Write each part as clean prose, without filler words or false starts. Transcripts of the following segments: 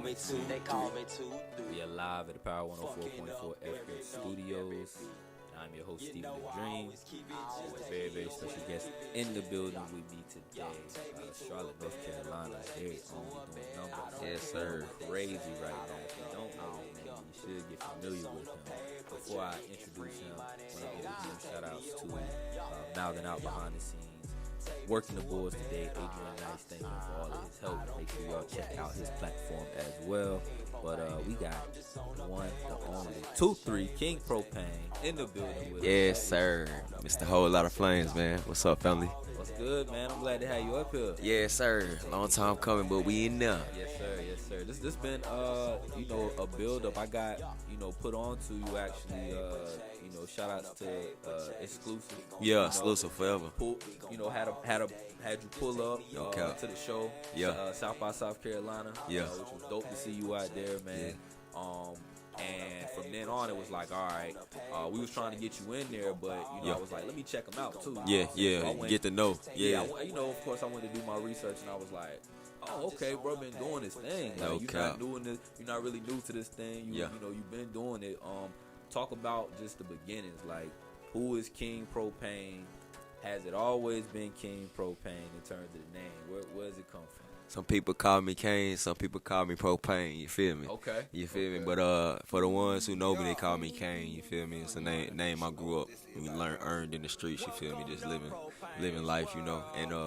We are live at the Power 104.4 FM studios. I'm your host, Stephen the Dream. There's a very, very special guest in the building with me today. Charlotte, North Carolina. Very only doing numbers. Yes, sir. Crazy right now. If you don't know his name, you should get familiar with him. Before I introduce him, I want to give a huge shout outs to Mouthing Out behind the scenes. Working the boards today, Adrian Nice, thank him for all of his help. Make sure y'all check out his platform as well. But we got one, the only, 2-3, King Propane in the building with us. Yes, sir. Mr. Whole Lot of Flames, man. What's up, family? What's good, man? I'm glad to have you up here. Yes, sir. Long time coming, but we in there. Yes, sir. Yes, sir. This been a build up. I got put on to you actually. Shout outs to Exclusive. Yeah, Exclusive forever. Had you pull up to the show. Yeah. South by South Carolina. Yeah. Which was dope to see you out there, man. Yeah. And from then on, it was like, all right, we was trying to get you in there, but I was like, let me check them out too. Yeah. So Get to know. Yeah. Of course, I went to do my research, and I was like, oh, okay, bro, been doing this thing. Like, No you're cap. not doing this. You're not really new to this thing. You've been doing it. Talk about just the beginnings. Like, who is King Propane? Has it always been King Propane in terms of the name? Where does it come from? Some people call me Kane, some people call me Propane, you feel me? Okay. You feel me? But for the ones who know me, they call me Kane, you feel me? It's a name I grew up and earned in the streets, you feel me? Just living life, and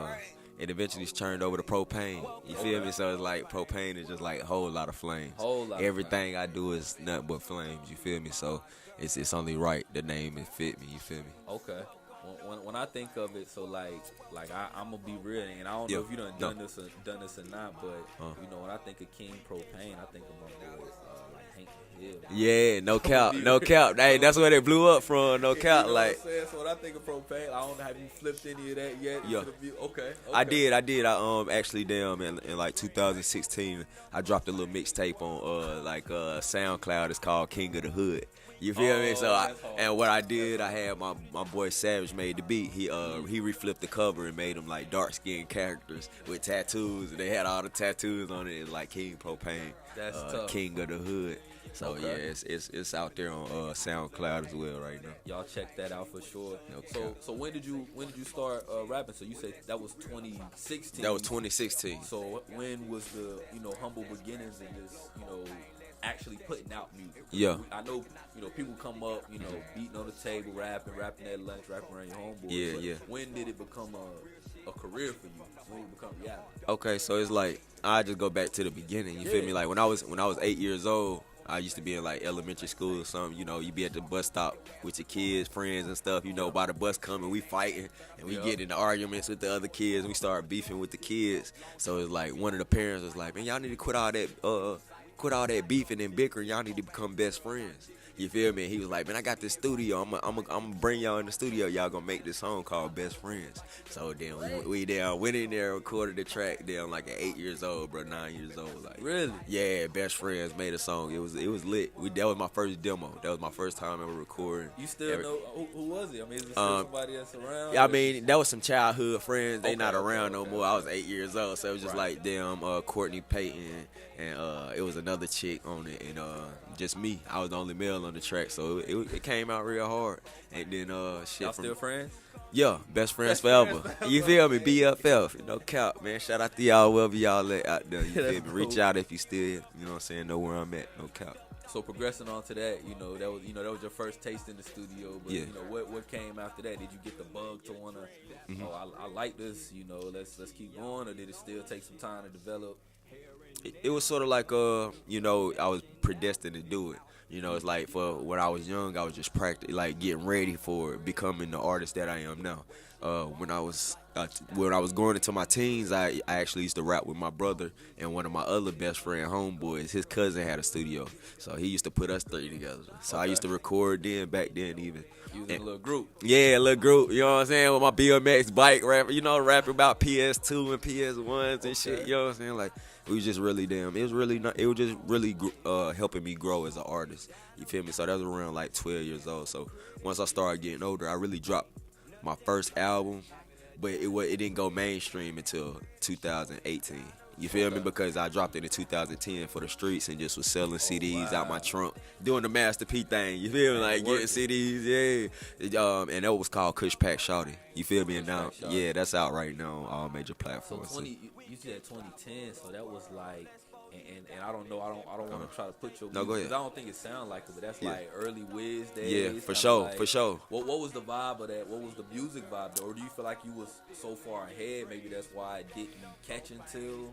it eventually turned over to Propane, you feel me? So it's like Propane is just like a whole lot of flames. Everything I do is nothing but flames, you feel me? So it's only right the name it fit me, you feel me? Okay. When I think of it, so like I'm gonna be real, and I don't know if you done this or not, but when I think of King Propane, I think of my boys like Hank Hill. Yeah, no cap. Hey, that's where they blew up from. No cap, like. So when I think of Propane, I don't know, have you flipped any of that yet? Yeah. Okay. I did. I actually in like 2016, I dropped a little mixtape on SoundCloud. It's called King of the Hood. You feel me? So and what I did, I had my boy Savage made the beat. He reflipped the cover and made them like dark skinned characters with tattoos, and they had all the tattoos on it. It's like King Propane, that's tough. King of the Hood. So yeah, it's out there on SoundCloud as well right now. Y'all check that out for sure. Okay. So when did you start rapping? So you said that was 2016. That was 2016. So when was the humble beginnings and just actually putting out music? Yeah. I know people come up beating on the table, rapping at lunch, rapping around your homeboys. Yeah. When did it become a career for you? When did it become reality? Okay, so it's like I just go back to the beginning. You feel me? Like when I was 8 years old, I used to be in like elementary school or something. You be at the bus stop with your kids, friends and stuff. By the bus coming, we fighting and we get into arguments with the other kids. We start beefing with the kids. So it's like one of the parents was like, "Man, y'all need to quit all that beefing and bickering. Y'all need to become best friends." You feel me? And he was like, "Man, I got this studio. I'm gonna bring y'all in the studio. Y'all gonna make this song called Best Friends." So then we went in there, recorded the track. Then like at 8 years old, bro, 9 years old, like really, yeah, Best Friends made a song. It was lit. That was my first demo. That was my first time ever recording. You still know who was it? I mean, is it still somebody that's around? Yeah, I mean, that was some childhood friends. They not around no more. I was 8 years old, so it was just like them, Courtney Payton, and it was another chick on it, and just me. I was the only male on the track, so it came out real hard. And then shit. Y'all still friends? Yeah, best friends forever. You feel me? BFF. No cap, man. Shout out to y'all wherever y'all at out there. You feel me? Reach out if you still, you know what I'm saying, know where I'm at. No cap. So progressing on to that, that was your first taste in the studio. But what came after that? Did you get the bug to wanna? I like this. Let's keep going, or did it still take some time to develop? It was sort of like I was predestined to do it. It's like for when I was young, I was just like getting ready for becoming the artist that I am now. When I was going into my teens, I actually used to rap with my brother and one of my other best friend homeboys. His cousin had a studio, so he used to put us three together. So I used to record back then even. You was in a little group. Yeah, a little group. You know what I'm saying? With my BMX bike rapping, rapping about PS2 and PS1s and shit. You know what I'm saying? Like it was just really it was just really helping me grow as an artist. You feel me? So that was around like 12 years old. So once I started getting older, I really dropped my first album, but it didn't go mainstream until 2018. You feel me? Because I dropped it in 2010 for the streets and just was selling CDs out my trunk, doing the Master P thing. You feel me? Like getting CDs, yeah. And that was called Kush Pack Shawty. You feel me? And now, yeah, that's out right now on all major platforms. So you said 2010, so that was like. And I don't know. I don't want to try to put your. No, go ahead. I don't think it sounds like it, but that's like early Wiz days. Yeah, for sure, like, for sure. What was the vibe of that? What was the music vibe, though? Or do you feel like you was so far ahead? Maybe that's why it didn't catch until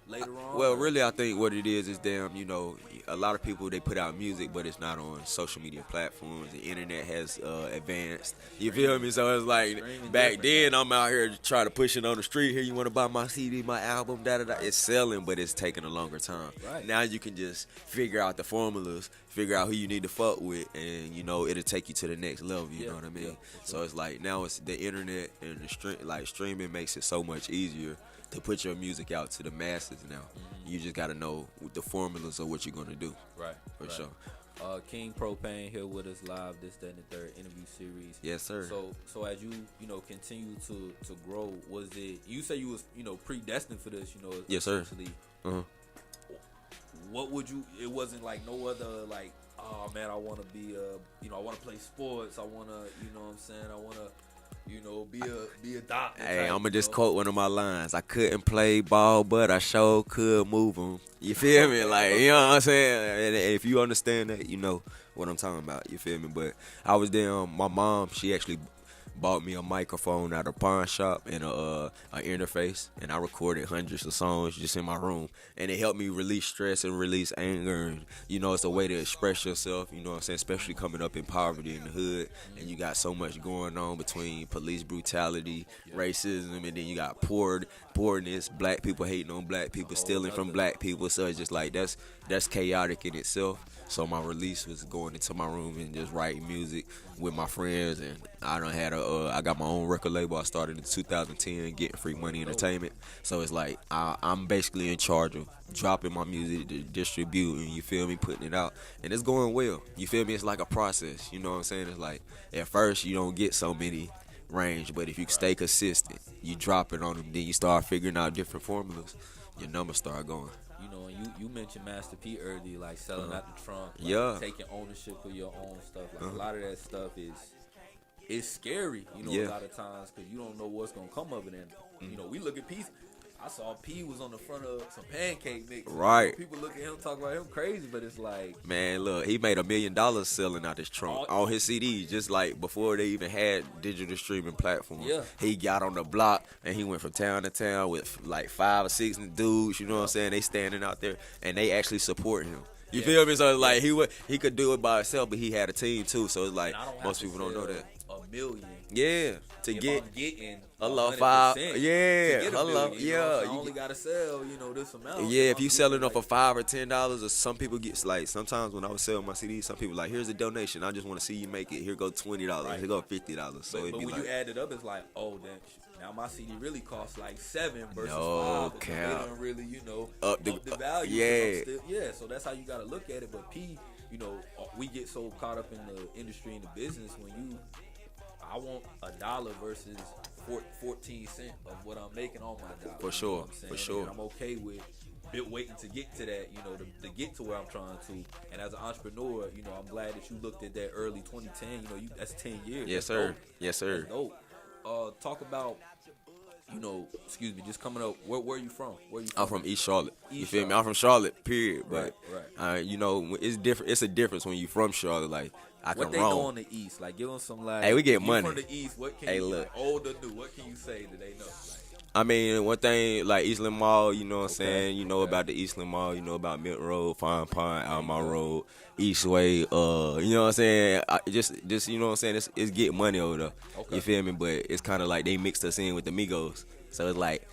later on. Well, really, I think what it is damn. You know, a lot of people they put out music, but it's not on social media platforms. The internet has advanced. You feel me? So it's like back then, I'm out here trying to push it on the street. Here, you want to buy my CD, my album, da da da. It's selling, but it's taking a longer time. Right. Now you can just figure out the formulas, figure out who you need to fuck with, and you know it'll take you to the next level. You know what I mean? Yeah, So it's like now it's the internet and the streaming makes it so much easier to put your music out to the masses now. You just got to know the formulas of what you're going to do. Right. For sure. King Propane here with us live, this, that, and the third interview series. Yes, sir. So as you continue to grow, was it, you say you was, predestined for this, Yes, sir. Uh-huh. What would you, it wasn't like no other, like, oh man, I want to be I want to play sports. I want to, you know what I'm saying? I want to, be a doctor. Hey, I'm going to just quote one of my lines. I couldn't play ball, but I sure could move them. You feel me? Like, you know what I'm saying? And if you understand that, you know what I'm talking about. You feel me? But I was there, my mom, she actually bought me a microphone at a pawn shop and an interface, and I recorded hundreds of songs just in my room, and it helped me release stress and release anger, and it's a way to express yourself, you know what I'm saying, especially coming up in poverty in the hood, and you got so much going on between police brutality, racism, and then you got poorness, black people hating on black people, stealing from black people, so it's just like that's chaotic in itself. So my release was going into my room and just writing music with my friends, and I got my own record label. I started in 2010, Getting Free Money Entertainment. So it's like I'm basically in charge of dropping my music, distributing, you feel me, putting it out, and it's going well. You feel me? It's like a process. You know what I'm saying? It's like at first you don't get so many range, but if you stay consistent, you drop it on them, then you start figuring out different formulas. Your numbers start going. And you mentioned Master P earlier, like selling out the trunk, taking ownership of your own stuff. Like a lot of that stuff is scary, a lot of times, because you don't know what's gonna come of it. And we look at P. I saw P was on the front of some pancake mix. Right. People look at him, talk about him crazy, but it's like, man, look, he made $1 million selling out his trunk on his CDs, just like before they even had digital streaming platforms. Yeah. He got on the block and he went from town to town with like 5 or 6 dudes. You know what I'm saying? They standing out there and they actually support him. You feel me? So it's like he could do it by himself, but he had a team too. So it's like most people don't know that. $1 million. Yeah. I'm getting hello, 5. Yeah. Hello. I only gotta sell, this amount. Yeah, if you selling them for $5 or $10, or some people get like sometimes when I was selling my CDs, some people like, here's a donation. I just want to see you make it. Here go $20. Right. Here go $50. So but when you add it up, it's like, oh, now my CD really costs like $7 versus $5. They don't really, up the value. So that's how you gotta look at it. But P, we get so caught up in the industry and the business when I want $1 versus 14 cents of what I'm making on my dollar. For sure, for sure. And I'm okay with waiting to get to that, to get to where I'm trying to. And as an entrepreneur, I'm glad that you looked at that early 2010. That's 10 years. Yes, sir. Dope. Yes, sir. That's dope. Talk about, just coming up. Where are you from? I'm from East Charlotte. You feel me? I'm from Charlotte, period. But right. It's different. It's a difference when you from Charlotte. Like, what they know on the East? Like, give them some, like, hey, we get money. From the East, what can you, look, like, old or new, what can you say that they know? Like, I mean, one thing, like Eastland Mall, you know what I'm saying? You know about the Eastland Mall, you know about Mint Road, Fine Pine, Alma Road, Eastway, you know what I'm saying? Just you know what I'm saying? It's getting money over there. Okay. You feel me? But it's kind of like they mixed us in with the Migos. So it's like,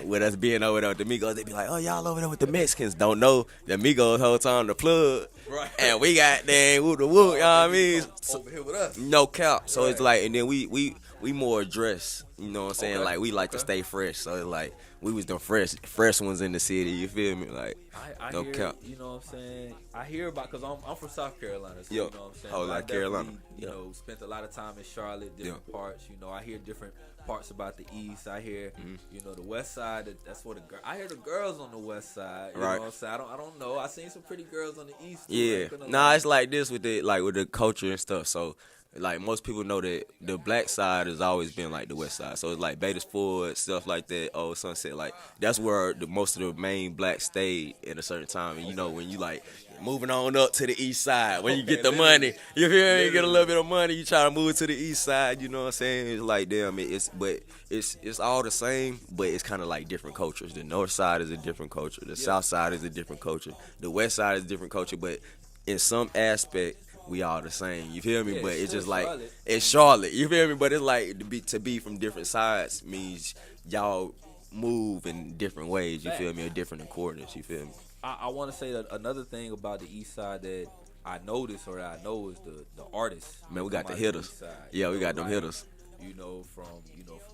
with us being over there with the Migos, they be like, oh, y'all over there with the Mexicans. Don't know the Migos whole time the plug. Right. And we got dang whoop the whoop, you know what I mean? Over here with us. No cap. So it's like, and then we more dressed, you know what I'm saying? Like, we like to stay fresh. So it's like, we was the fresh ones in the city. You feel me? Like, I no hear, cap. you know what I'm saying? I hear about, because I'm from South Carolina, so Yo, you know what I'm saying? whole But I lot Carolina. definitely, you know, spent a lot of time in Charlotte, different parts. You know, I hear different parts about the East. I hear, you know, the West Side. That's where I hear the girls on the West Side. You know what I'm saying? I don't know. I seen some pretty girls on the East. Too, Yeah. Nah, it's like this with the culture and stuff. So, like, most people know that the black side has always been like the West Side. So it's like Beatties Ford, stuff like that. Oh, Sunset, like that's where most of the main blacks stayed at a certain time. And you know, when you like moving on up to the East Side, when you get the money, you feel me? You get a little bit of money, you try to move to the East Side. You know what I'm saying? It's like damn, it's all the same, but it's kind of like different cultures. The North Side is a different culture. The South Side is a different culture. The West Side is a different culture, but in some aspect, we all the same. You feel me? Yeah, but it's just like Charlotte. it's Charlotte. You feel me? But it's like to be from different sides means y'all move in different ways. You feel me? Or different coordinates. You feel me? I want to say that another thing about the East Side that I noticed or that I know is the artists. Man, we got the from hitters. East Side. Yeah, we You know, got them like, hitters. You know, from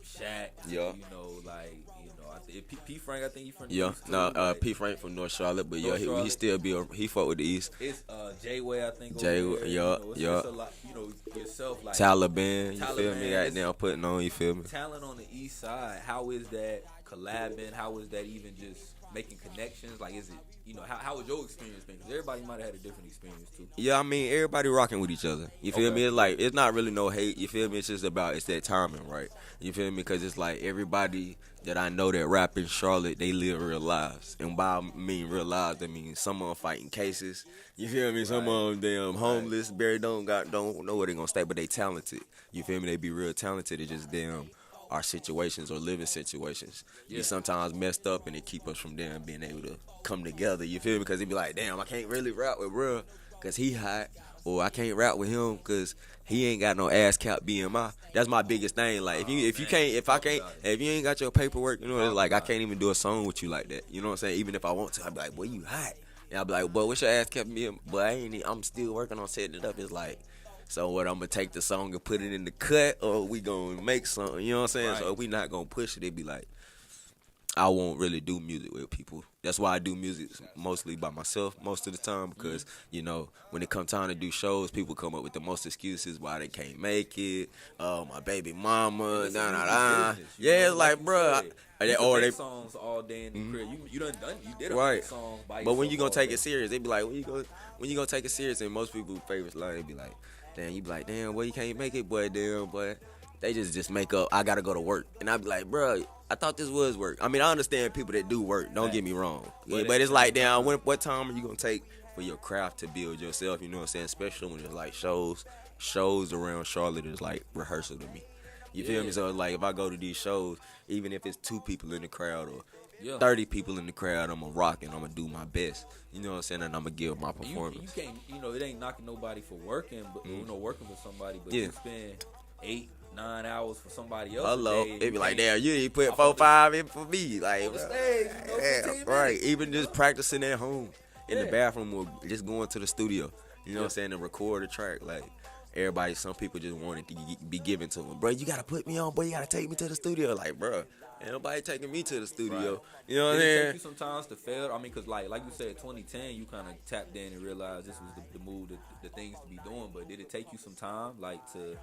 Shaq. Yeah. You know, like I think P Frank. I think he from the Yeah, East too, no, like, P Frank from North Charlotte, but North he Charlotte. still he fought with the East. It's Jay Way, I think. Jay, over there. yeah, You know, yeah. It's a lot, you know, yourself like Taliban, you feel Taliban, me? Right now putting on, you feel me? talent on the East Side. How is that collabing? How is that even just making connections? Like, is it, you know, how was your experience been? Because everybody might have had a different experience too. Yeah, I mean, everybody rocking with each other. You feel me? It's like, it's not really no hate. You feel me? It's just about, it's that timing, right? You feel me? Because it's like everybody that I know that rap in Charlotte, they live real lives. And by I mean real lives, I mean some of them fighting cases. You feel me? Some of them damn homeless, barely don't know where they gonna stay, but they talented. You feel me? They be real talented. It's just damn our situations or living situations be sometimes messed up, and it keep us from damn being able to come together. You feel me? Because it be like, damn, I can't really rap with bro because he hot, or I can't rap with him because he ain't got no ass cap BMI. That's my biggest thing. Like if you ain't got your paperwork, you know, it's like I can't even do a song with you like that. You know what I'm saying? Even if I want to, I'd be like, boy, you hot. And I'd be like, boy, what's your ass cap BMI? But I'm still working on setting it up. It's like, so what, I'm gonna take the song and put it in the cut, or we gonna make something, you know what I'm saying? Right. So if we not gonna push it, it be like, I won't really do music with people. That's why I do music mostly by myself most of the time, because, you know, when it come time to do shows, people come up with the most excuses why they can't make it. My baby mama, yeah, it's like, bruh. Or they songs all day in the crib. You did a song by yourself. But when you gonna take it serious, they be like, when you gonna take it serious? And most people's favorite line, they be like, damn, you be like, damn, well, you can't make it, boy, damn, boy. They just make up, I gotta go to work. And I be like, bro, I thought this was work. I mean, I understand people that do work, don't get me wrong. Yeah, but it's like, damn, what time are you gonna take for your craft to build yourself? You know what I'm saying? Especially when it's like shows around Charlotte is like rehearsal to me. You feel me? So it's like, if I go to these shows, even if it's 2 people in the crowd or 30 people in the crowd, I'm gonna rock and I'm gonna do my best. You know what I'm saying? And I'm gonna give my performance. You can't, you know, it ain't knocking nobody for working, but you know, working for somebody, but you spend 8-9 hours for somebody else. Hello, they be like, damn, you didn't put 4-5 in for me, like, on the stage, you know, right? Even just practicing at home, in the bathroom, or just going to the studio. You know what I'm saying? To record a track, like. Everybody, some people just want it to be given to them. Bro, you gotta put me on, boy. You gotta take me to the studio. Like, bro, ain't nobody taking me to the studio. Right. You know what I mean? It take you sometimes to fail. I mean, cause like you said, 2010, you kind of tapped in and realized this was the move, the things to be doing. But did it take you some time, like to,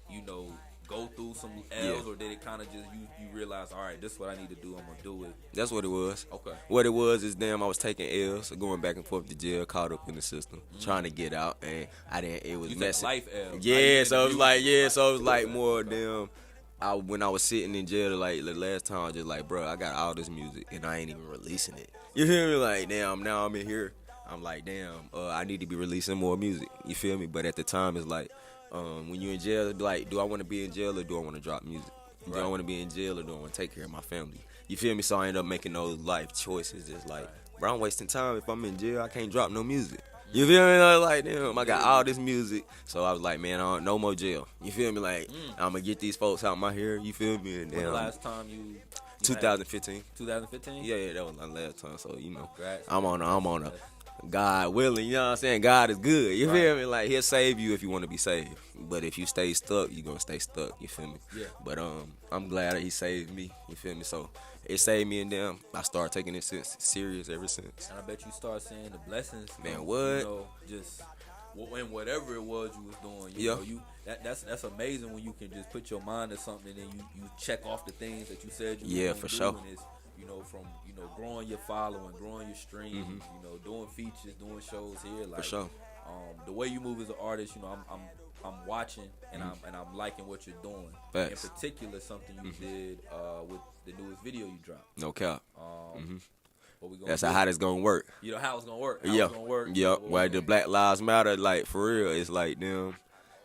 you know, go through some L's, or did it kind of just you realize, all right, this is what I need to do. I'm gonna do it. That's what it was. Okay. What it was is, damn, I was taking L's, going back and forth to jail, caught up in the system, trying to get out, and I didn't. It was messy. Life L's. Yeah, so it was like, more damn. When I was sitting in jail, like the last time, I was just like, bro, I got all this music and I ain't even releasing it. You feel me? Like, damn, now I'm in here. I'm like, damn, I need to be releasing more music. You feel me? But at the time, it's like, when you're in jail, like, do I want to be in jail or do I want to drop music? Do I want to be in jail or do I want to take care of my family? You feel me? So I end up making those life choices. Just like, bro, I'm wasting time. If I'm in jail, I can't drop no music. You feel me? I was like, damn, I got all this music. So I was like, man, no more jail. You feel me? Like, I'm going to get these folks out my hair. You feel me? And when the last time you 2015. 2015? Yeah, that was my last time. So, you know, Congrats. I'm on God willing, you know what I'm saying? God is good. You feel me? Like, he'll save you if you want to be saved. But if you stay stuck, you're gonna stay stuck. You feel me? Yeah. But I'm glad that he saved me. You feel me? So it saved me, and then I started taking it serious ever since. And I bet you start seeing the blessings. Man, what? You know, just in whatever it was you was doing. You know, that's amazing when you can just put your mind to something and then you check off the things that you said you were for do. sure. And it's, you know, from, you know, growing your following, growing your stream, you know, doing features, doing shows here. Like, For sure. The way you move as an artist, you know, I'm watching and I'm liking what you're doing. Facts. In particular, something you did with the newest video you dropped. No cap. What we gonna That's do? how it's gonna work. You know how it's gonna work. How Yeah. it's gonna work. Yep. What Why we the gonna- Black Lives Matter, like, for real, it's like, damn,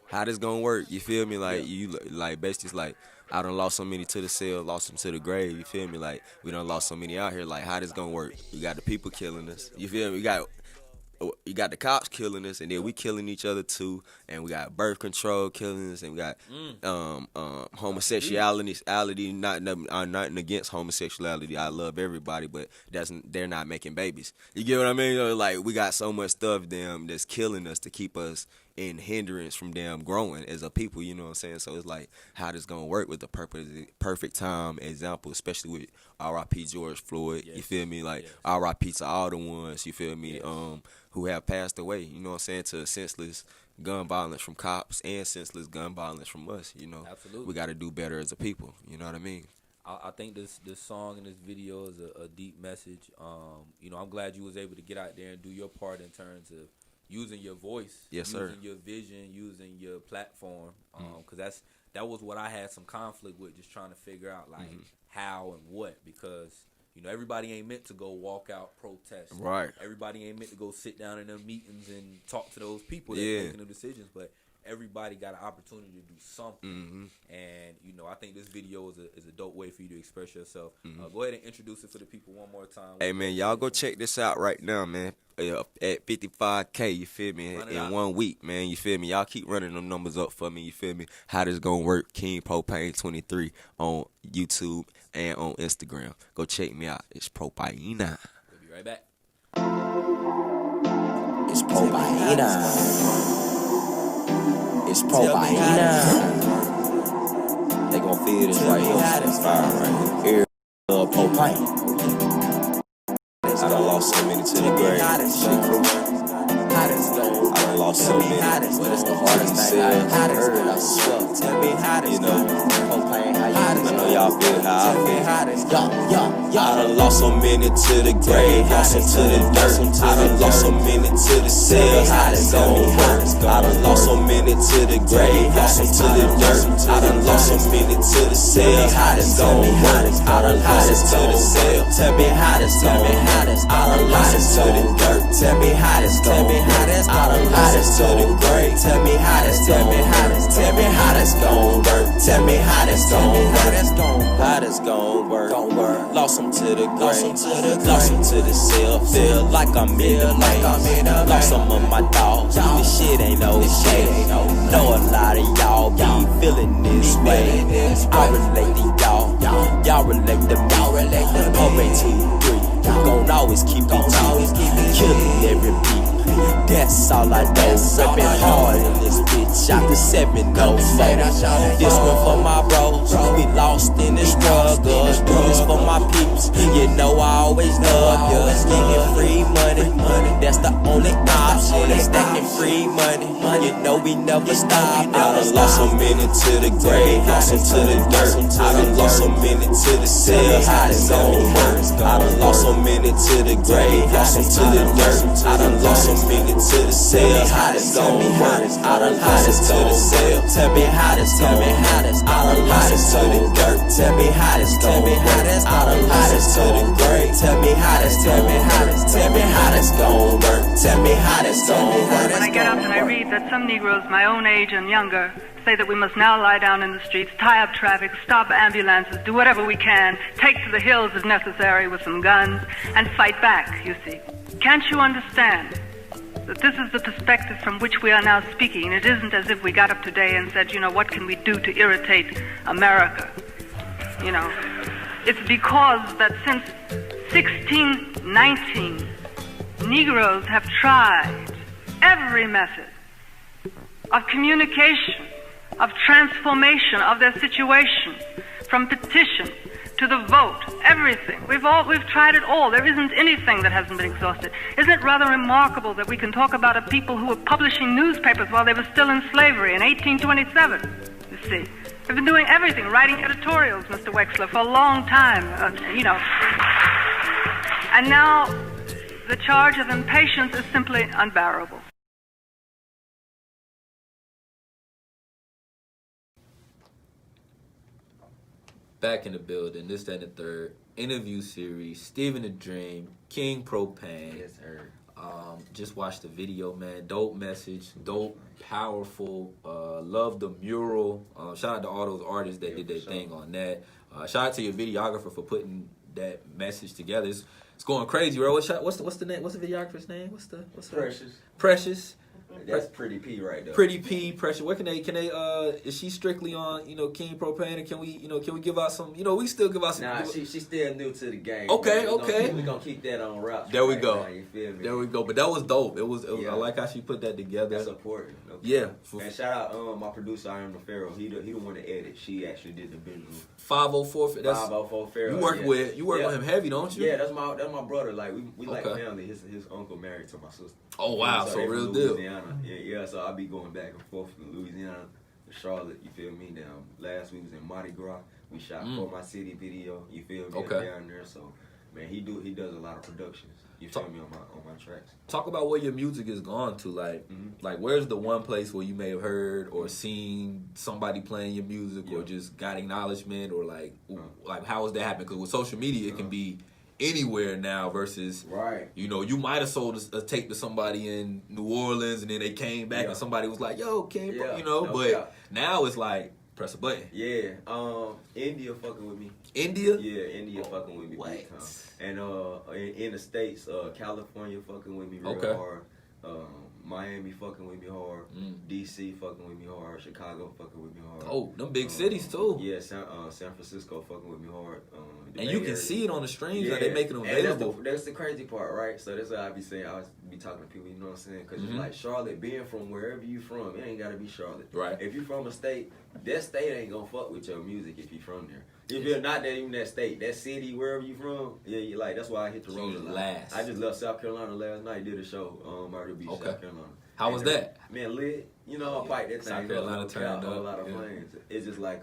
how this gonna work? You feel me? Like, you, like, basically, it's like, I done lost so many to the cell, lost them to the grave. You feel me? Like, we done lost so many out here. Like, how this gonna work? You got the people killing us. You feel me? You got the cops killing us, and then we killing each other too, and we got birth control killing us, and we got homosexuality. Nothing against homosexuality. I love everybody, but they're not making babies. You get what I mean? Like, we got so much stuff, that's killing us to keep us in hindrance from growing as a people. You know what I'm saying? So it's like, how this gonna work with the perfect time example, especially with R.I.P. George Floyd. Yes. You feel me? Like, Yes. R.I.P. to all the ones. You feel me? Yes. Who have passed away, you know what I'm saying, to senseless gun violence from cops and senseless gun violence from us, you know. Absolutely. We got to do better as a people, you know what I mean? I think this song and this video is a deep message. You know, I'm glad you was able to get out there and do your part in terms of using your voice, Yes, sir. using your vision, using your platform, because that was what I had some conflict with, just trying to figure out, like, how and what, because, you know, everybody ain't meant to go walk out, protest. Right. Everybody ain't meant to go sit down in them meetings and talk to those people that Yeah. making the decisions. But everybody got an opportunity to do something. And, you know, I think this video is a dope way for you to express yourself. Go ahead and introduce it for the people one more time. Hey, man, y'all go check this out right now, man. At 55K, you feel me, in 1 week, man, you feel me? Y'all keep running them numbers up for me, you feel me? How this gonna work? King Propane 23 on YouTube and on Instagram. Go check me out. It's Propane. We'll be right back. It's Propane. It's Propane. They gon' feel this right here. This fire right here. Propane. I done lost so many to the grave. Shit crazy. I done lost so many. But it's the hardest thing I heard. I swear. Tell me how this, you know. Propane, how you I know y'all feel how I feel. I done lost so many to the grave, lost some to the dirt. I done lost so many to the cell. How this gon' work? I done lost so many to the grave, lost some to the dirt. I done lost so many to the cell. How this gon' work? I done lost it to the cell. Tell me how this gon' work? I done lost it to the dirt. Tell me how this gon' work? I done lost it to the grave. Tell me how this gon' work? Tell me how this gon' work? Tell me how this gon' work? How this gon' work? Lost some to the grave, lost some to the cell. Feel like I'm in the maze. Lost some of my dogs. This shit ain't okay. Know a lot of y'all be feeling this way. I relate to y'all. Y'all relate to me. Propane 2, 3. Gon' always keep it killing every beat. That's all I know. Rippin' hard in this bitch. Out the 704. This one for my bros. We lost in the struggle. This for my peeps. You know I always love ya. Getting free money. That's the only option. Stacking free money. You know we never stop. I done lost so many to the grave. Lost some to the dirt. I done lost so many to the cell. How this gon' work? I done lost so many to the grave. Lost some to the dirt. I done lost so many to the cell. How this gon' work? I done lost it to the cell. Tell me how this gon' work? I done lost it to the dirt. Tell me how this gon' work? I done lost it to the grave. Tell me how this gon' work? Tell me how this gon' work? Tell me how this gon' work? When I get up and I read that some Negroes my own age and younger say that we must now lie down in the streets, tie up traffic, stop ambulances, do whatever we can, take to the hills if necessary with some guns, and fight back, you see. Can't you understand that this is the perspective from which we are now speaking? It isn't as if we got up today and said, you know, what can we do to irritate America? You know, it's because that since 1619, Negroes have tried every method of communication, of transformation of their situation, from petition to the vote, everything. We've tried it all. There isn't anything that hasn't been exhausted. Isn't it rather remarkable that we can talk about a people who were publishing newspapers while they were still in slavery in 1827, you see? They've been doing everything, writing editorials, Mr. Wexler, for a long time, And now the charge of impatience is simply unbearable. Back in the building, this, that, and the third interview series. Steven the Dream, King Propane. Yes, sir. Just watched the video, man. Dope message, dope, powerful. Love the mural. Shout out to all those artists that did their thing on that. Shout out to your videographer for putting that message together. It's going crazy, bro. What's the name? What's the videographer's name? What's Precious. Precious. That's Pretty P right there. Pretty P, Pressure. Where can they is she strictly on, King Propane, and can we give out some, we still give out some. Nah, she's still new to the game. Okay, man. okay. We're gonna keep that on wraps. There we right go. now, you feel me? There we go. But that was dope. It was Yeah. I like how she put that together. That's important. Yeah. And shout out my producer, I am the Pharaoh. He the one that edit. She actually did the visual. 504. That's 504 Pharaoh. you work with him heavy, don't you? Yeah, that's my brother. Like we like Okay. family. His uncle married to my sister. Oh wow, so they from real deal. Louisiana. Yeah. So I be going back and forth from Louisiana to Charlotte. You feel me? Down last week was in Mardi Gras. We shot For My City video. You feel me? Okay. Down there. So man, he does a lot of productions. You feel me on my tracks. Talk about where your music has gone to. Like where's the one place where you may have heard or seen somebody playing your music or just got acknowledgement or like how has that happened? Because with social media, it can be anywhere now versus right. You might have sold a tape to somebody in New Orleans and then they came back and somebody was like, "Yo, King," but now it's like press a button. Yeah, India fucking with me. India? Yeah, India fucking with me big time. And in the States, California fucking with me real hard. Miami fucking with me hard. DC fucking with me hard. Chicago fucking with me hard. Oh, them big cities too. Yeah, San Francisco fucking with me hard. And you can see it on the streams that they making them available. That's the crazy part, right? So that's what I be saying. I be talking to people, you know what I'm saying? Because it's like Charlotte, being from wherever you from, it ain't got to be Charlotte. Right. If you from a state, that state ain't going to fuck with your music if you from there. If you're not that even that state, that city, wherever you from, you like, that's why I hit the road a lot. Last. I just left South Carolina last night, did a show, Murder Beach, South Carolina. How was that? Man, lit. I pipe that thing. South Carolina turned up. A lot of flames. It's just like,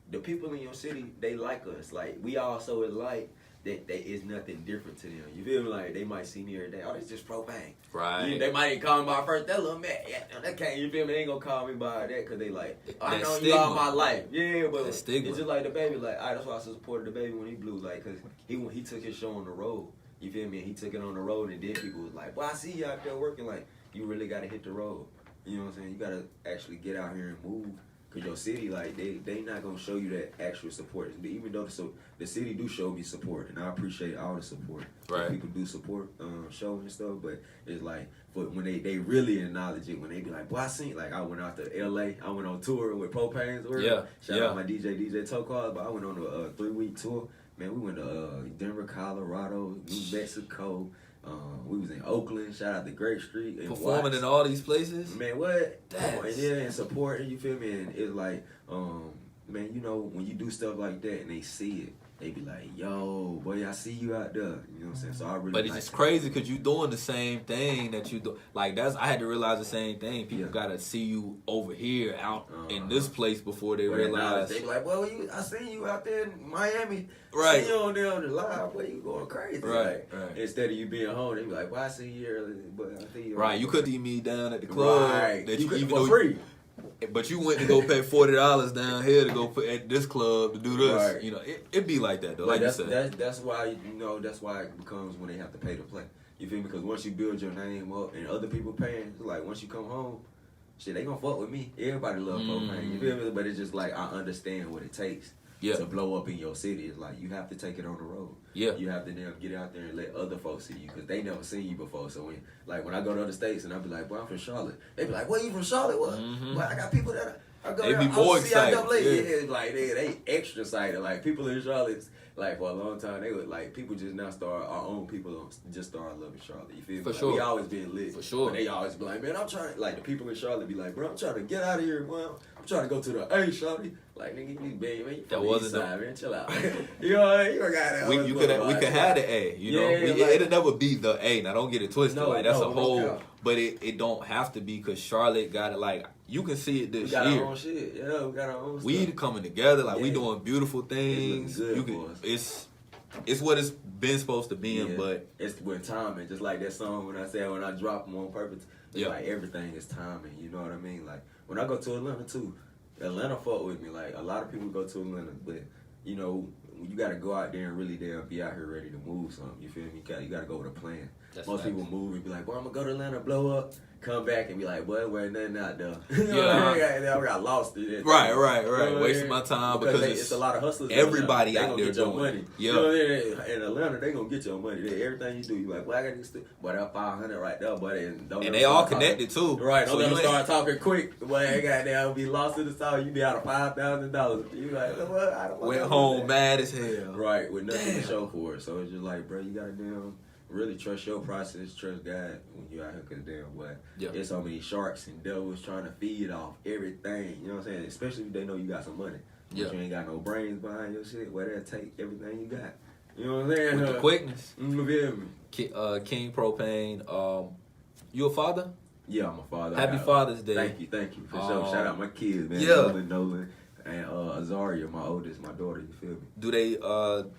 the people in your city, they like us. Like, we also is like, that is nothing different to them. You feel me? Like, they might see me every day. Oh, it's just Propane. Right. They might even call me by first. That little man, that can't. You feel me? They ain't gonna call me by that because they like, I know you all my life. Yeah, but it's just like the baby. Like, that's why I supported the baby when he blew. Like, cause he took his show on the road. You feel me? He took it on the road, and then people was like, "Well, I see you out there working. Like, you really gotta hit the road. You know what I'm saying? You gotta actually get out here and move." Cause your city, like they not gonna show you that actual support. Even though the city do show me support, and I appreciate all the support. Right. People do support shows and stuff, but it's like when they really acknowledge it, when they be like, "Boy, I seen." Like I went out to LA, I went on tour with Propane's work. Yeah. Shout out my DJ Tokar, but I went on a 3-week tour. Man, we went to Denver, Colorado, New Mexico. We was in Oakland. Shout out to Grape Street. And performing Watts. in all these places. Man, what? And supporting. You feel me? And it's like, man, when you do stuff like that and they see it, they be like, "Yo, boy, I see you out there." You know what I'm saying? So I really. But it's just crazy because you doing the same thing that you do. Like I had to realize the same thing. People gotta see you over here, out in this place before they realize. They be like, "Well, I seen you out there in Miami. Right. See you on there on the live. Boy, you going crazy." Right. Instead of you being home, they be like, "Well, I see you earlier, but I see you." Right. You couldn't meet me down at the club. Right. That you even for free. But you went to go pay $40 down here to go put at this club to do this. Right. It be like that though. Like you said. That's why that's why it becomes when they have to pay to play. You feel me? Because once you build your name up and other people paying, it's like once you come home, shit, they gonna fuck with me. Everybody love Propane. You feel me? But it's just like I understand what it takes to blow up in your city. It's like you have to take it on the road. Yeah. You have to get out there and let other folks see you because they never seen you before. So when I go to other states and I be like, "Boy, I'm from Charlotte," they be like, "Well, you from Charlotte? What? Well, I got people that I go they there. be more excited. Yeah, like they extra excited. Like people in Charlotte, like for a long time, they would like people just now start our own people just start loving Charlotte. You feel me? For Like, sure. we always been lit. For sure. But they always be like, man, I'm trying. Like the people in Charlotte be like, bro, I'm trying to get out of here, man. I'm trying to go to the A, Charlotte. Like nigga, you big man. You That from the wasn't east the- side, man. Chill out. You know, you got that. We could have the A, you know. Yeah, like- It'll never be the A. Now don't get it twisted. No, like that's no, a no whole, doubt. but it don't have to be because Charlotte got it. Like you can see it We this got year. our own shit. Yeah, we got our own We stuff. coming together, like we Yeah. doing beautiful things. looking good You for can, us. it's what it's been supposed to be in, Yeah. but it's when timing, just like that song when I drop them on purpose. It's Yeah. like everything is timing. You know what I mean? Like when I go to Atlanta too, Atlanta fuck with me. Like a lot of people go to Atlanta, but you know you got to go out there and really be out here ready to move something. You feel me? You got to go with a plan. That's Most facts. people move and be like, "Boy, I'm gonna go to Atlanta, blow up." Come back and be like, "Boy, wasn't nothing out there." I got lost in it. right, You know, wasting my time because it's a lot of hustlers. everybody they out gonna there get your doing money. it. Yeah. You know what I mean? In Atlanta, they gonna get your money. Everything you do, you like, well, I got this. Boy, that 500 right there, buddy. And they all connected too. Right. Don't So let you them ain't- start talking quick. Boy, they got there, be lost in the south. You be out of $5,000. You like, well, I don't Went know. home mad as hell. Right, with nothing Damn. to show for it. So it's just like, bro, you gotta really trust your process, trust God when you out here, cause damn, boy, Yeah. there's so many sharks and devils trying to feed off everything. You know what I'm saying? Especially if they know you got some money. But Yeah. you ain't got no brains behind your shit. Well, they'll take everything you got. You know what I'm saying? With the quickness. You feel me? King Propane, you a father? Yeah, I'm a father. Happy Father's Day. Thank you for sure. Shout out my kids, man. Yeah. Nolan, and Azaria, my oldest, my daughter. You feel me? Do they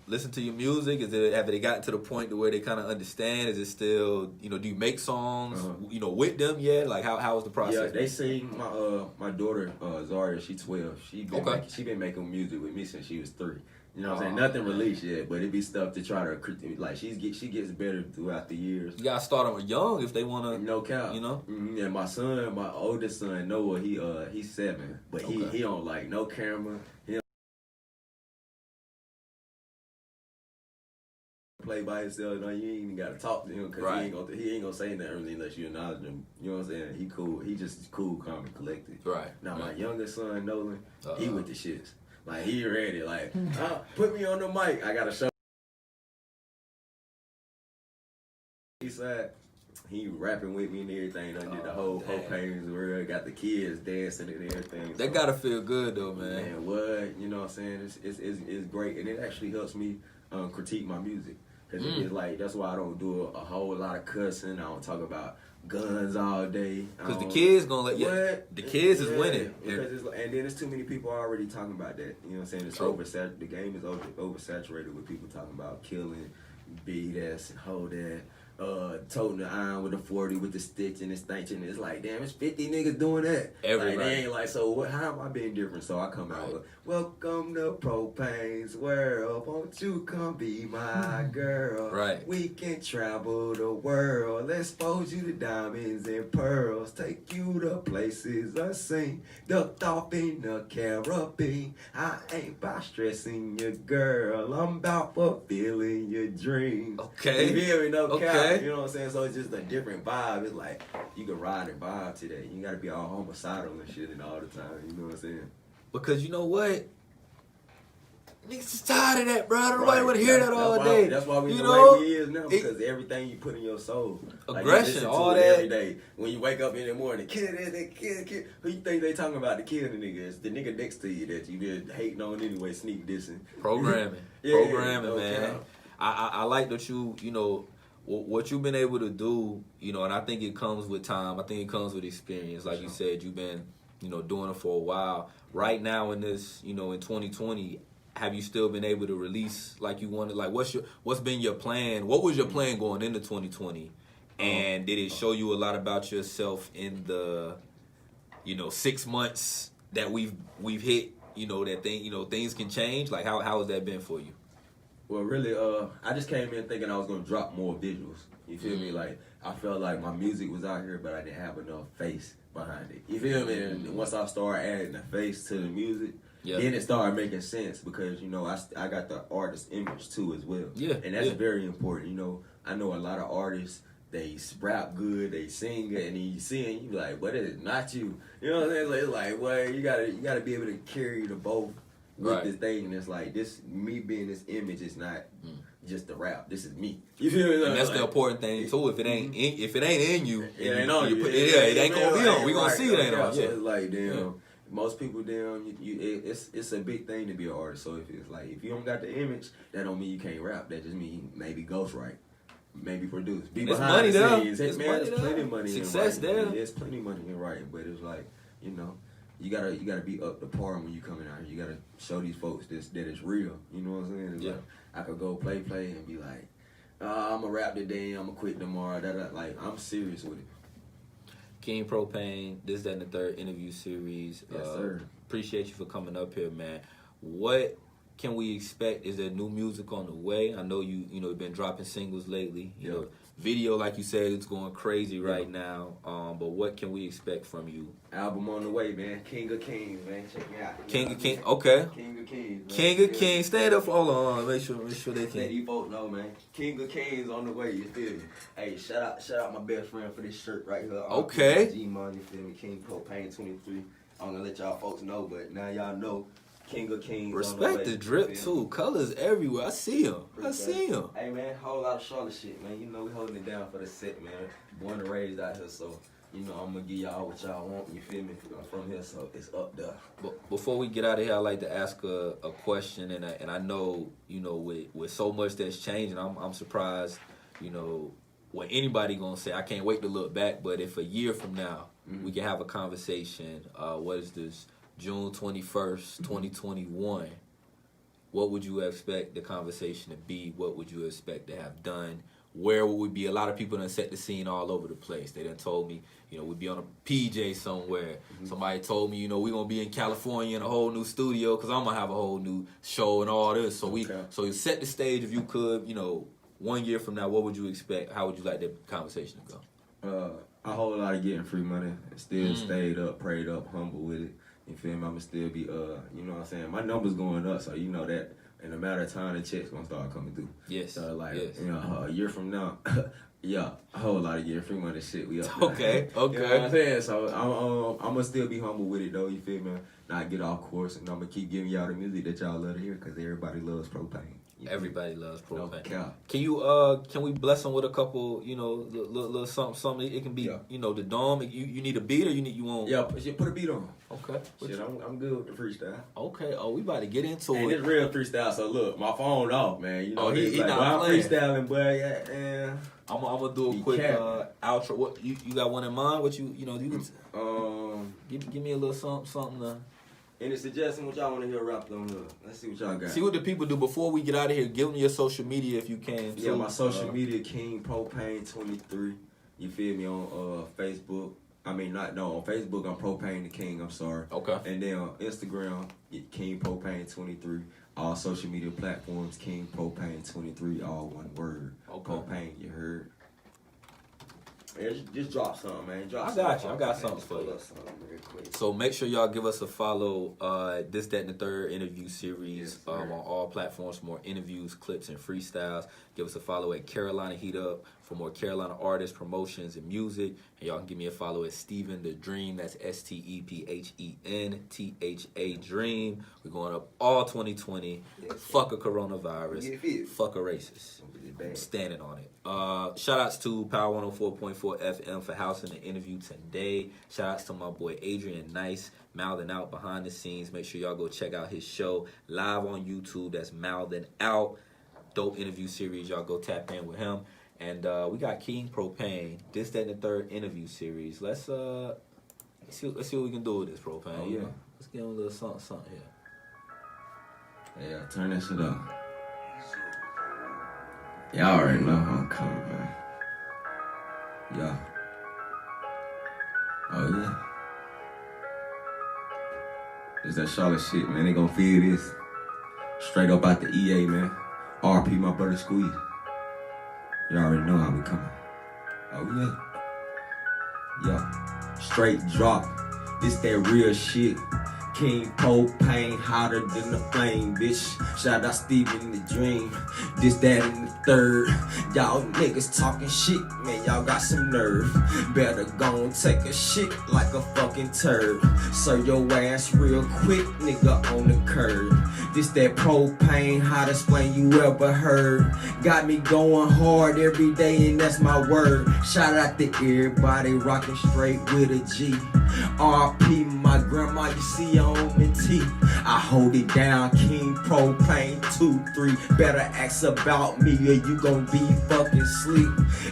listen to your music? Have they gotten to the point to where they kind of understand? Is it still, do you make songs, with them yet? Like how is the process? Yeah, they sing. My daughter Zaria, she 12. She been making music with me since she was 3. You know what I'm saying? Nothing released yet, but it be stuff to try to like. She gets better throughout the years. You gotta start them young if they wanna. No cap. Mm-hmm. And my oldest son Noah, he's 7, but he don't like no camera. He don't play by himself. No, you ain't even gotta talk to him because he ain't gonna say nothing really unless you acknowledge him. You know what I'm saying? He cool. He just cool, calm, and collected. Right. Now my youngest son Nolan, he with the shits. Like he ready. Like put me on the mic. I gotta show. He said he rapping with me and everything. I did the whole Propane's world. Got the kids dancing and everything. That gotta feel good though, man. Man, what? You know what I'm saying? It's great, and it actually helps me critique my music. Cause it's like that's why I don't do a whole lot of cussing. I don't talk about guns all day. Because the kids gonna let you. What? The kids is winning. Because and then there's too many people already talking about that. You know what I'm saying? It's the game is oversaturated with people talking about killing, beat ass, and hold that. Toting the iron with the 40 with the stitch and the stanch, and it's like, damn, it's 50 niggas doing that. Everybody. Like, they ain't like, so what? How am I being different? So I come out with, welcome to Propane's world. Won't you come be my girl? Right. We can travel the world. Expose you to diamonds and pearls. Take you to places unseen. Ducked off in the Caribbean. I ain't about stressing your girl. I'm about fulfilling your dreams. Okay. You feel me? No Okay. cap. You know what I'm saying? So it's just a different vibe. It's like you can ride and vibe to that. You gotta be all homicidal and shit and all the time. You know what I'm saying? Because you know what? Niggas is tired of that, bro. Nobody want to hear that all day. That's why we you the know? way we is now, because everything you put in your soul, like, you Aggression, listen to all it that. every day. When you wake up in the morning, kill. Who you think they talking about? The killing the nigga? It's the nigga next to you that you did hating on anyway, sneak dissing. Programming. Yeah, Programming, no man. cap. I like that what you've been able to do, and I think it comes with time. I think it comes with experience. Like you said, you've been, doing it for a while. Right now in this, in 2020, have you still been able to release like you wanted? Like what's been your plan? What was your plan going into 2020? And did it show you a lot about yourself in the, 6 months that we've hit, that things can change? Like how has that been for you? Well, really, I just came in thinking I was gonna drop more visuals. You feel me? Like I felt like my music was out here, but I didn't have enough face behind it. You feel me? And once I started adding the face to the music, then it started making sense because I got the artist image too as well. Yeah, and that's very important. I know a lot of artists. They rap good, they sing good, and then you see it, you be like, "What is it? Not you?" You know what I'm saying? It's like, well, you gotta be able to carry the both with Right. this thing, and it's like this me being this image is not just the rap. This is me. You feel me? And that's Like, the important thing too. If it ain't in you, it and ain't on you. it ain't gonna be on. We gonna Right, see it ain't yeah, on. so Yeah. it's like damn. Most people it's a big thing to be an artist. So if it's like if you don't got the image, that don't mean you can't rap. That just mean maybe ghostwrite, maybe produce. Be There's behind money the there. scenes. There's Man, money there's there. plenty of money Success in writing. there. There's plenty of money in writing, but it's like you gotta be up to par when you coming out here. You gotta show these folks that it's real. You know what I'm saying? It's Yeah. like I could go play and be like, I'm gonna rap today, I'm gonna quit tomorrow. Like I'm serious with it. King Propane, this, that, and the third interview series. Yes, sir. Appreciate you for coming up here, man. What can we expect? Is there new music on the way? I know you've been dropping singles lately. You know, video, like you said, it's going crazy right now. But what can we expect from you? Album on the way, man. King of Kings, man. Check me out. King of Kings, okay. King of Kings. Man. King of Kings, stand up. Hold on, make sure they Let can. these folks know, man. King of Kings on the way. You feel me? Hey, shout out my best friend for this shirt right here. Okay. G-Mon, you feel me? King Propane 23. I'm gonna let y'all folks know, but now y'all know. King of Kings. Respect on the way. the drip You feel me? too. Colors everywhere. I see him. Hey man, whole lot of Charlotte shit, man. You know we holding it down for the set, man. Born and raised out here, so I'm gonna give y'all what y'all want. You feel me? I'm from here, so it's up there. But before we get out of here, I like to ask a question, and I know with so much that's changing, I'm surprised. What anybody gonna say? I can't wait to look back. But if a year from now we can have a conversation, what is this? June 21st, 2021. What would you expect the conversation to be? What would you expect to have done? Where would we be? A lot of people done set the scene all over the place. They done told me, we'd be on a PJ somewhere. Somebody told me, we're going to be in California in a whole new studio because I'm going to have a whole new show and all this. So so you set the stage if you could, 1 year from now, what would you expect? How would you like the conversation to go? A whole lot of getting free money. Still stayed up, prayed up, humble with it. You feel me? I'ma still be, you know what I'm saying? My number's going up, so you know that in a matter of time, the checks gonna start coming through. Yes. So, like, yes. A year from now, yeah, a whole lot of getting free money shit. We up. Okay, okay. You know what I'm saying? So, I'm gonna still be humble with it, though. You feel me? Not get off course, and I'm gonna keep giving y'all the music that y'all love to hear, because everybody loves Propane. Everybody loves Propane. No cap. Can we bless them with a couple, little something? It can be, the dome. You need a beat or you want? Yeah, put a beat on. Okay. Shit, I'm good with the freestyle. Okay. Oh, we about to get into And it. it's real freestyle, so look, my phone off, man. He he like, not well, I'm playing. freestyling, boy. Yeah. I'm gonna do a He quick can't. outro. What you got one in mind? What you can give me a little something. Any suggestion what y'all want to hear rapped on here? Let's see what y'all got. See what the people do before we get out of here. Give them your social media if you can. Yeah, too. my social media, King Propane 23. You feel me on Facebook? On Facebook I'm Propane the King. I'm sorry. Okay. And then on Instagram, King Propane 23. All social media platforms, King Propane 23. All one word. Okay. Propane. You heard? Yeah, just drop something, man. I got you. I got something for you. So make sure y'all give us a follow. This, that, and the third interview series on all platforms for more interviews, clips, and freestyles. Give us a follow at Carolina Heat Up for more Carolina artists, promotions, and music. And y'all can give me a follow at Stephen the Dream. That's STEPHENTHA Dream. We're going up all 2020. Fuck a coronavirus. Fuck a racist. I'm standing on it. Shout outs to Power 104.4 FM for housing the interview today. Shout outs to my boy Adrian Nice, mouthing out behind the scenes. Make sure y'all go check out his show live on YouTube. That's Mouthing Out. Dope interview series. Y'all go tap in with him. And we got King Propane. This, that, and the third interview series. Let's see what we can do with this Propane. Oh, yeah. Let's give him a little something here. Yeah, turn that shit up. Y'all already know how I'm coming, man. Yeah. Oh, yeah. It's that Charlotte shit, man. They gon' feel this. Straight up out the EA, man. RP my brother Squeeze. You already know how we coming. Oh, yeah. Yeah. Straight drop. This that real shit. King Propane, hotter than the flame, bitch. Shout out Stevie in the dream. This, that, and the third. Y'all niggas talking shit, man, y'all got some nerve. Better go and take a shit like a fucking turd. Serve your ass real quick, nigga, on the curb. This that propane, hottest flame you ever heard. Got me going hard every day, and that's my word. Shout out to everybody rocking straight with a G. RP, my grandma, you see on me T. I hold it down, King Propane 2-3. Better ask about me or you gon' be fucking sleep.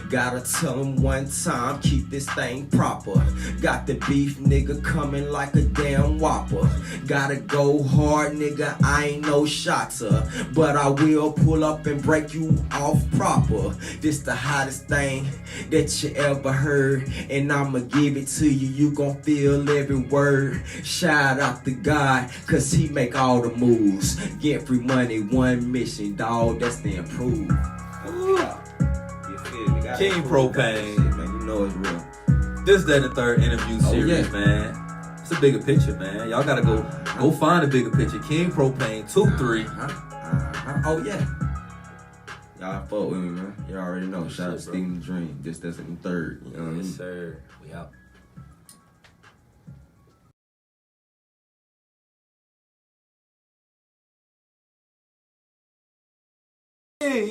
Gotta tell him one time, keep this thing proper. Got the beef, nigga, coming like a damn whopper. Gotta go hard, nigga, I ain't no shotter. But I will pull up and break you off proper. This the hottest thing that you ever heard. And I'ma give it to you, you gon' feel every word. Shout out to God, cause he make all the moves. Get free money, one mission, dawg, that's the improve. You feel me? King Propane. Shit, man, you know it's real. This, that, and the third interview series, yeah. man. It's a bigger picture, man. Y'all gotta go find a bigger picture. King Propane 2-3. Oh yeah. Y'all fuck with me, man. You already know. Shout out to Steve in the Dream. This, that's, and the third. You know what I mean? Yes, sir. We out.